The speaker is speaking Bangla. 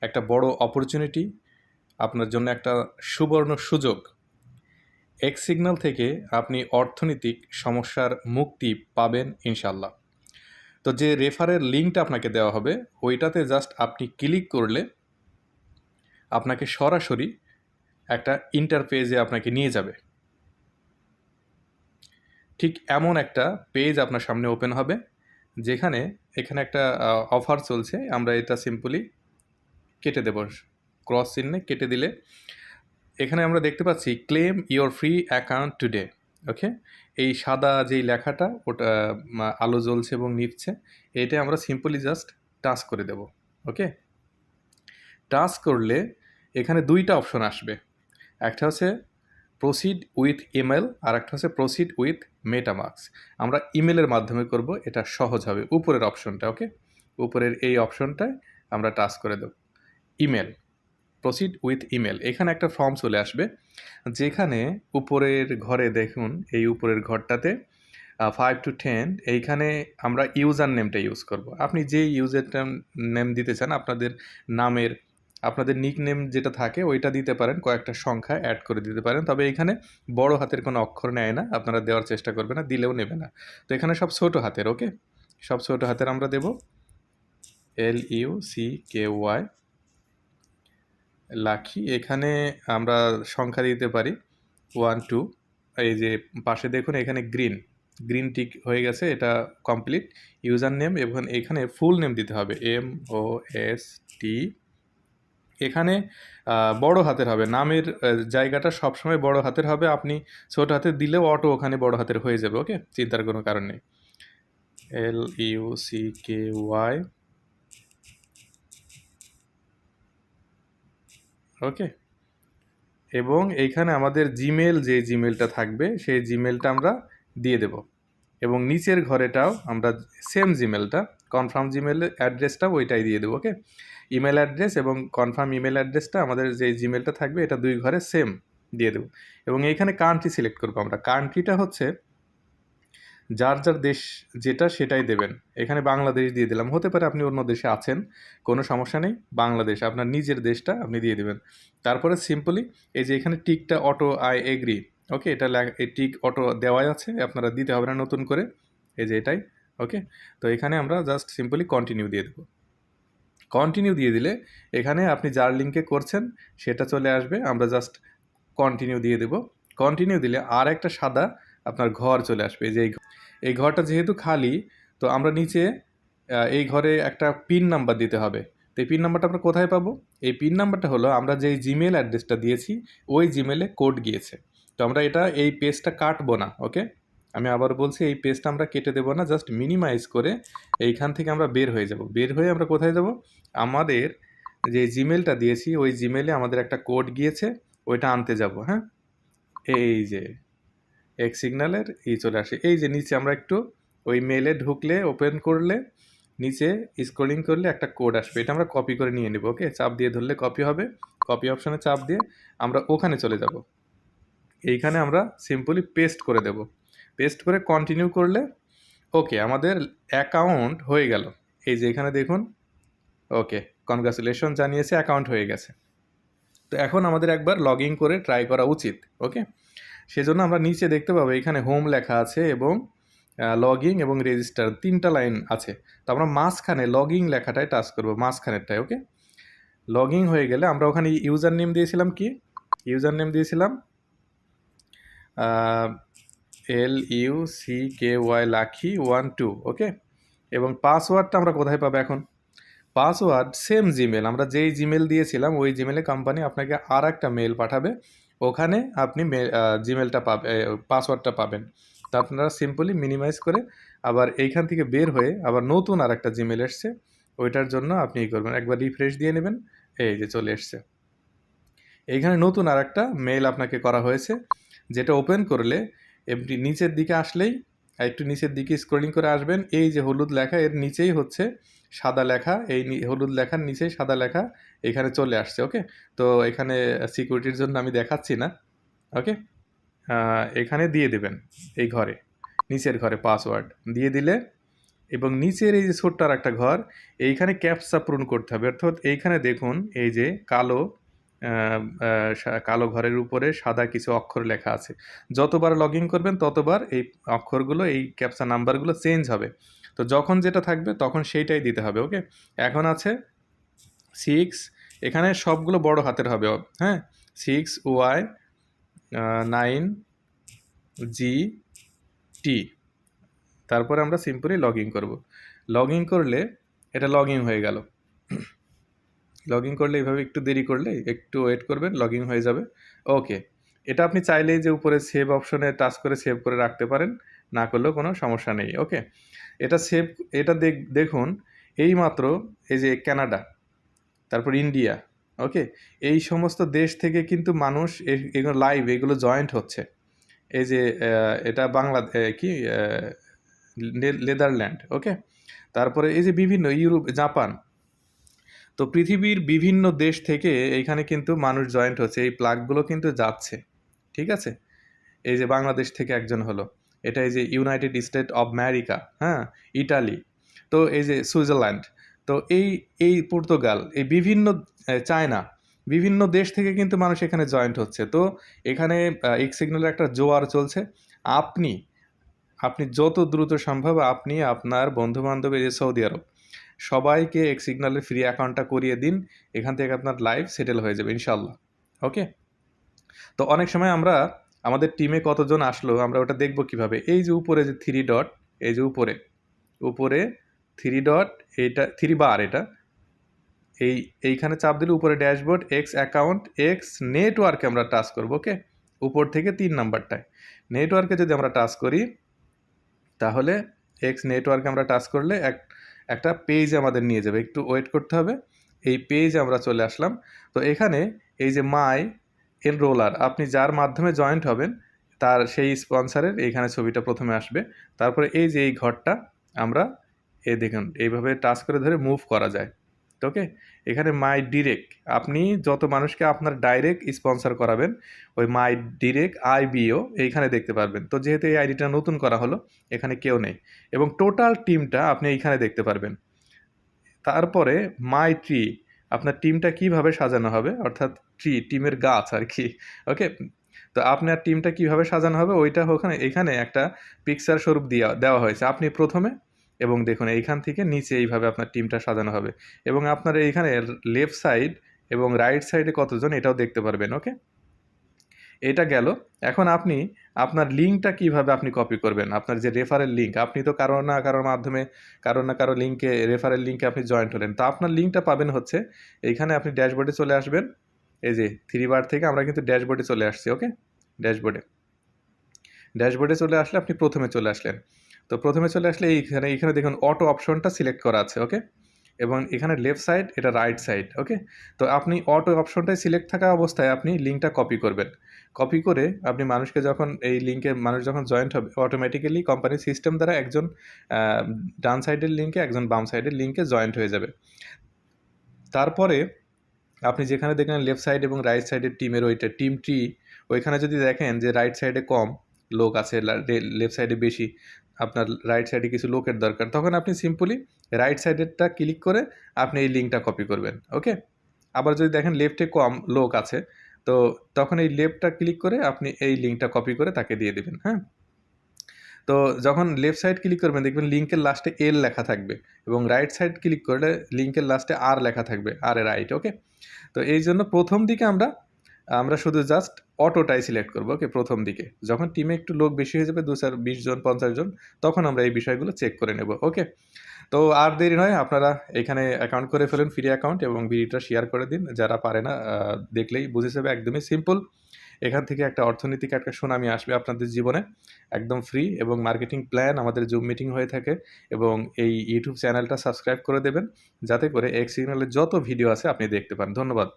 একটা বড় অপরচুনিটি, আপনার জন্য একটা সুবর্ণ সুযোগ। এক্স সিগন্যাল থেকে আপনি অর্থনৈতিক সমস্যার মুক্তি পাবেন ইনশাল্লাহ। তো যে রেফারের লিঙ্কটা আপনাকে দেওয়া হবে ওইটাতে জাস্ট আপনি ক্লিক করলে আপনাকে সরাসরি একটা ইন্টারপেজে আপনাকে নিয়ে যাবে। ঠিক এমন একটা পেজ আপনার সামনে ওপেন হবে, যেখানে এখানে একটা অফার চলছে, আমরা এটা সিম্পলি কেটে দেব, ক্রস চিহ্নে কেটে দিলে এখানে আমরা দেখতে পাচ্ছি claim your free account today. Okay, এই সাদা যেই লেখাটা ওটা আলো জ্বলছে এবং নিচ্ছে, এটা আমরা সিম্পলি জাস্ট টাচ করে দেব। ওকে, টাচ করলে এখানে দুইটা অপশন আসবে, একটা হচ্ছে প্রসিড উইথ ইমেল আর একটা হচ্ছে প্রসিড উইথ মেটামাস্ক। আমরা ইমেলের মাধ্যমে করব, এটা সহজ হবে। উপরের অপশনটা, ওকে, উপরের এই অপশনটায় আমরা টাচ করে দেব ইমেল, প্রসিড উইথ ইমেল। এখানে একটা ফর্ম চলে আসবে, যেখানে উপরের ঘরে দেখুন, এই উপরের ঘরটাতে 5 to 10 এইখানে আমরা ইউজার নেমটা ইউজ করব। আপনি যে ইউজার নেম দিতে চান, আপনাদের নিক নেম যেটা থাকে ওইটা দিতে পারেন, কয়েকটা সংখ্যা অ্যাড করে দিতে পারেন। তবে এখানে বড় হাতের কোনো অক্ষর নেয় না, আপনারা দেওয়ার চেষ্টা করবেন না, দিলেও নেবে না। তো এখানে সব ছোট হাতের, ওকে, সব ছোট হাতের আমরা দেব। LUCKY lucky. এখানে আমরা সংখ্যা দিতে পারি 1 2। এই যে পাশে দেখুন এখানে গ্রিন টিক হয়ে গেছে, এটা কমপ্লিট। ইউজার নেম এবং এখানে ফুল নেম দিতে হবে, MOST। এখানে বড় হাতের হবে, নামের জায়গাটা সবসময় বড় হাতের হবে। আপনি ছোট হাতের দিলেও অটো ওখানে বড় হাতের হয়ে যাবে। ওকে, চিন্তার কোনো কারণ নেই। LUCKY, ওকে। এবং এইখানে আমাদের জিমেল, যে জিমেলটা থাকবে সেই জিমেলটা আমরা দিয়ে দেব। এবং নিচের ঘরেটাও আমরা সেম জিমেলটা, কনফার্ম জিমেল অ্যাড্রেসটাও ওইটাই দিয়ে দেবো। ওকে, ইমেল অ্যাড্রেস এবং কনফার্ম ইমেল অ্যাড্রেসটা আমাদের যে জিমেলটা থাকবে এটা দুই ঘরে সেম দিয়ে দেবো। এবং এইখানে কান্ট্রি সিলেক্ট করবো আমরা। কান্ট্রিটা হচ্ছে যার যার দেশ যেটা সেটাই দেবেন। এখানে বাংলাদেশ দিয়ে দিলাম, হতে পারে আপনি অন্য দেশে আছেন, কোনো সমস্যা নেই। বাংলাদেশ আপনার নিজের দেশটা আপনি দিয়ে দেবেন। তারপরে সিম্পলি এই যে এখানে টিকটা অটো আই এগ্রি, ওকে, এটা এই টিক অটো দেওয়াই আছে, আপনারা দিতে হবে না নতুন করে, এই যে এটাই। ওকে, তো এখানে আমরা জাস্ট সিম্পলি কন্টিনিউ দিয়ে দেবো। কন্টিনিউ দিয়ে দিলে এখানে আপনি যার লিঙ্কে করছেন সেটা চলে আসবে, আমরা জাস্ট কন্টিনিউ দিয়ে দেব। কন্টিনিউ দিলে আর একটা সাদা আপনার ঘর চলে আসবে, যে এই ঘরটা যেহেতু খালি, তো আমরা নিচে এই ঘরে একটা পিন নাম্বার দিতে হবে। তো এই পিন নাম্বারটা আমরা কোথায় পাবো? এই পিন নাম্বারটা হলো আমরা যেই জিমেল অ্যাড্রেসটা দিয়েছি ওই জিমেলে কোড গিয়েছে। তো আমরা এই পেজটা কাটবো না। ওকে, আমি আবার বলছি, এই পেজটা আমরা কেটে দেবো না, জাস্ট মিনিমাইজ করে এইখান থেকে আমরা বের হয়ে যাব। বের হয়ে আমরা কোথায় যাব? আমাদের যে জিমেলটা দিয়েছি ওই জিমেলে আমাদের একটা কোড গিয়েছে, ওইটা আনতে যাব। হ্যাঁ, এই যে এক্স সিগন্যালের চলে আসে। এই যে নিচে আমরা একটু ওই মেলে ঢুকলে, ওপেন করলে, নিচে স্ক্রলিং করলে একটা কোড আসবে, এটা আমরা কপি করে নিয়ে নেব। ওকে, চাপ দিয়ে ধরলে কপি হবে, কপি অপশানে চাপ দিয়ে আমরা ওখানে চলে যাব। এইখানে আমরা সিম্পলি পেস্ট করে দেব। পেস্ট করে কন্টিনিউ করলে ওকে, আমাদের অ্যাকাউন্ট হয়ে গেল। এই যে এখানে দেখুন, ওকে, কনগ্রাচুলেশন জানিয়েছে, অ্যাকাউন্ট হয়ে গেছে। তো এখন আমাদের একবার লগ ইন করে ট্রাই করা উচিত। ওকে, সেজন্য আমরা নিচে দেখতে পাবো এখানে হোম লেখা আছে এবং লগ ইন এবং রেজিস্টার 3টা লাইন আছে। তো আমরা মাঝখানে লগ ইন লেখাটায় টাচ করবো, মাঝখানেরটায়। ওকে, লগ ইন হয়ে গেলে আমরা ওখানে ইউজার নেম দিয়েছিলাম, কি ইউজার নেম দিয়েছিলাম LUCKY লাকি 1 2। ওকে, এবং পাসওয়ার্ডটা আমরা কোথায় পাবো এখন? পাসওয়ার্ড সেম জিমেল, আমরা যেই জিমেল দিয়েছিলাম ওই জিমেলে কোম্পানি আপনাকে আর একটা মেল পাঠাবে, ওখানে আপনি জিমেলটা পাসওয়ার্ডটা পাবেন। তো আপনারা সিম্পলি মিনিমাইজ করে আবার এইখান থেকে বের হয়ে আবার নতুন আর একটা জিমেল এসছে, ওইটার জন্য আপনি করবেন, একবার রিফ্রেশ দিয়ে নেবেন, এই যে চলে এসছে। এইখানে নতুন আর একটা মেল আপনাকে করা হয়েছে, যেটা ওপেন করলে এমনি নিচের দিকে আসলেই, একটু নিচের দিকে স্ক্রলিং করে আসবেন, এই যে হলুদ লেখা এর নিচেই হচ্ছে সাদা লেখা, এই হলুদ লেখার নিচেই সাদা লেখা এখানে চলে আসছে। ওকে, তো এখানে সিকিউরিটির জন্য আমি দেখাচ্ছি না। ওকে, এখানে দিয়ে দেবেন, এই ঘরে নিচের ঘরে পাসওয়ার্ড দিয়ে দিলে এবং নিচের এই যে ছোট্ট আর একটা ঘর, এইখানে ক্যাপচা পূরণ করতে হবে। অর্থাৎ এইখানে দেখুন এই যে কালো কালো ঘরের উপরে সাদা কিছু অক্ষর লেখা আছে। যতবার লগ ইন করবেন ততবার এই অক্ষরগুলো, এই ক্যাপচা নাম্বারগুলো চেঞ্জ হবে। তো যখন যেটা থাকবে তখন সেইটাই দিতে হবে। ওকে, এখন আছে 6, এখানে সবগুলো বড় হাতের হবে। হ্যাঁ, 6Y 9GT। তারপরে আমরা সিম্পলি লগ ইন করবো। লগ ইন করলে এটা লগ ইন হয়ে গেল। লগ ইন করলে এইভাবে একটু দেরি করলে, একটু ওয়েট করবেন, লগ ইন হয়ে যাবে। ওকে, এটা আপনি চাইলেই যে উপরে সেভ অপশনে টাচ করে সেভ করে রাখতে পারেন, না করলেও কোনো সমস্যা নেই। ওকে, এটা সেভ, এটা দেখুন এইমাত্র এই যে কানাডা, তারপর ইন্ডিয়া, ওকে, এই সমস্ত দেশ থেকে কিন্তু মানুষ এগুলো লাইভ এগুলো জয়েন্ট হচ্ছে। এই যে এটা কি নেদারল্যান্ড, ওকে, তারপরে এই যে বিভিন্ন ইউরোপ, জাপান। তো পৃথিবীর বিভিন্ন দেশ থেকে এইখানে কিন্তু মানুষ জয়েন্ট হচ্ছে, এই প্লাগগুলো কিন্তু যাচ্ছে। ঠিক আছে, এই যে বাংলাদেশ থেকে একজন হলো, এটা এই যে ইউনাইটেড স্টেট অফ আমেরিকা, হ্যাঁ, ইটালি, তো এই যে সুইজারল্যান্ড, তো এই পর্তুগাল, এই বিভিন্ন চায়না, বিভিন্ন দেশ থেকে কিন্তু মানুষ এখানে জয়েন্ট হচ্ছে। তো এখানে এক্স সিগন্যালের একটা জোয়ার চলছে। আপনি যত দ্রুত সম্ভব আপনি আপনার বন্ধুবান্ধব, এই যে সৌদি আরব, সবাইকে এক্স সিগন্যালের ফ্রি অ্যাকাউন্টটা করিয়ে দিন। এখান থেকে আপনার লাইফ সেটেল হয়ে যাবে ইনশাল্লাহ। ওকে, তো অনেক সময় আমরা আমাদের টিমে কতজন আসলো আমরা ওটা দেখব কিভাবে। এই যে উপরে যে 3 ডট, এই যে উপরে 3 ডট, এইটা 3 বার, এটা এইখানে চাপ দিলে উপরে ড্যাশবোর্ড, এক্স অ্যাকাউন্ট, এক্স নেটওয়ার্কে আমরা টাচ করব। ওকে, উপর থেকে 3 নাম্বারটায় নেটওয়ার্কে যদি আমরা টাচ করি, তাহলে এক্স নেটওয়ার্কে আমরা টাচ করলে একটা পেজ আমাদের নিয়ে যাবে। একটু ওয়েট করতে হবে, এই পেজ আমরা চলে আসলাম। তো এখানে এই যে মাই এনরোলার, আপনি যার মাধ্যমে জয়েন্ট হবেন তার সেই স্পন্সরের এইখানে ছবিটা প্রথমে আসবে। তারপরে এই যে এই ঘরটা আমরা দেখুন এইভাবে টাচ করে ধরে মুভ করা যায়। ওকে, এখানে মাই ডিরেক্ট, আপনি যত মানুষকে আপনার ডাইরেক্ট স্পন্সর করাবেন ওই মাই ডিরেক্ট IBO এইখানে দেখতে পারবেন। তো যেহেতু এই আইডিটা নতুন করা হলো, এখানে কেউ নেই, এবং টোটাল টিমটা আপনি এইখানে দেখতে পারবেন। তারপরে মাই ট্রি, আপনার টিমটা কিভাবে সাজানো হবে, অর্থাৎ টিমের গাছ আর কি। ওকে, তো আপনার টিমটা কিভাবে সাজানো হবে ওইটা এখানে একটা পিকচার স্বরূপ দেওয়া হয়েছে। আপনি প্রথমে, এবং দেখুন এইখান থেকে নিচে এইভাবে আপনার টিমটা সাজানো হবে, এবং আপনার এইখানে লেফট সাইড এবং রাইট সাইডে কতজন এটাও দেখতে পারবেন। ওকে, এটা গেল। এখন আপনি আপনার লিঙ্কটা কিভাবে আপনি কপি করবেন, আপনার যে রেফারেল লিঙ্ক, আপনি তো কারো না কারো লিঙ্কে, রেফারেল লিঙ্কে আপনি জয়েন্ট হলেন, তো আপনার লিঙ্কটা পাবেন হচ্ছে এইখানে। আপনি ড্যাশবোর্ডে চলে আসবেন, এই যে 3 বার থেকে আমরা কিন্তু ড্যাশবোর্ডে চলে আসছি। ওকে, ড্যাশবোর্ডে চলে আসলে আপনি প্রথমে চলে আসলেন। তো প্রথমে চলে আসলে এইখানে দেখুন অটো অপশনটা সিলেক্ট করা আছে। ওকে, এবং এখানে লেফট সাইড, এটা রাইট সাইড। ওকে, তো আপনি অটো অপশনটাই সিলেক্ট থাকা অবস্থায় আপনি লিঙ্কটা কপি করবেন। কপি করে আপনি মানুষকে যখন এই লিঙ্কে মানুষ যখন জয়েন্ট হবে, অটোমেটিক্যালি কোম্পানির সিস্টেম দ্বারা একজন ডান সাইডের লিঙ্কে, একজন বাম সাইডের লিঙ্কে জয়েন্ট হয়ে যাবে। তারপরে আপনি যেখানে দেখেন লেফট সাইড এবং রাইট সাইডের টিমের ওইটা টিম ট্রি, ওইখানে যদি দেখেন যে রাইট সাইডে কম লোক আছে, লেফট সাইডে বেশি, আপনার রাইট সাইডে কিছু লোকের দরকার, তখন আপনি সিম্পলি রাইট সাইডেরটা ক্লিক করে আপনি এই লিঙ্কটা কপি করবেন। ওকে, আবার যদি দেখেন লেফটে কম লোক আছে, তো তখন এই লেফটটা ক্লিক করে আপনি এই লিঙ্কটা কপি করে তাকে দিয়ে দেবেন। হ্যাঁ, তো যখন লেফট সাইড ক্লিক করবেন দেখবেন লিঙ্কের লাস্টে এল লেখা থাকবে, এবং রাইট সাইড ক্লিক করলে লিঙ্কের লাস্টে আর লেখা থাকবে, আর এ রাইট। ওকে, তো এই জন্য প্রথম দিকে আমরা শুধু জাস্ট অটোটাই সিলেক্ট করবো। ওকে, প্রথম দিকে যখন টিমে একটু লোক বেশি হয়ে যাবে, 20 জন 50 জন, তখন আমরা এই বিষয়গুলো চেক করে নেব। ওকে, তো আর দেরি নয়, আপনারা এখানে অ্যাকাউন্ট করে ফেলুন, ফ্রি অ্যাকাউন্ট, এবং ভিডিওটা শেয়ার করে দিন। যারা পারে না দেখলেই বুঝে যাবে, একদমই সিম্পল। এখান থেকে একটা অর্থনৈতিক একটা সুনামি আসবে আপনাদের জীবনে, একদম ফ্রি। এবং মার্কেটিং প্ল্যান আমাদের জুম মিটিং হয়ে থাকে, এবং এই ইউটিউব চ্যানেলটা সাবস্ক্রাইব করে দেবেন যাতে করে এক্স সিগন্যালের যত ভিডিও আছে আপনি দেখতে পান। ধন্যবাদ।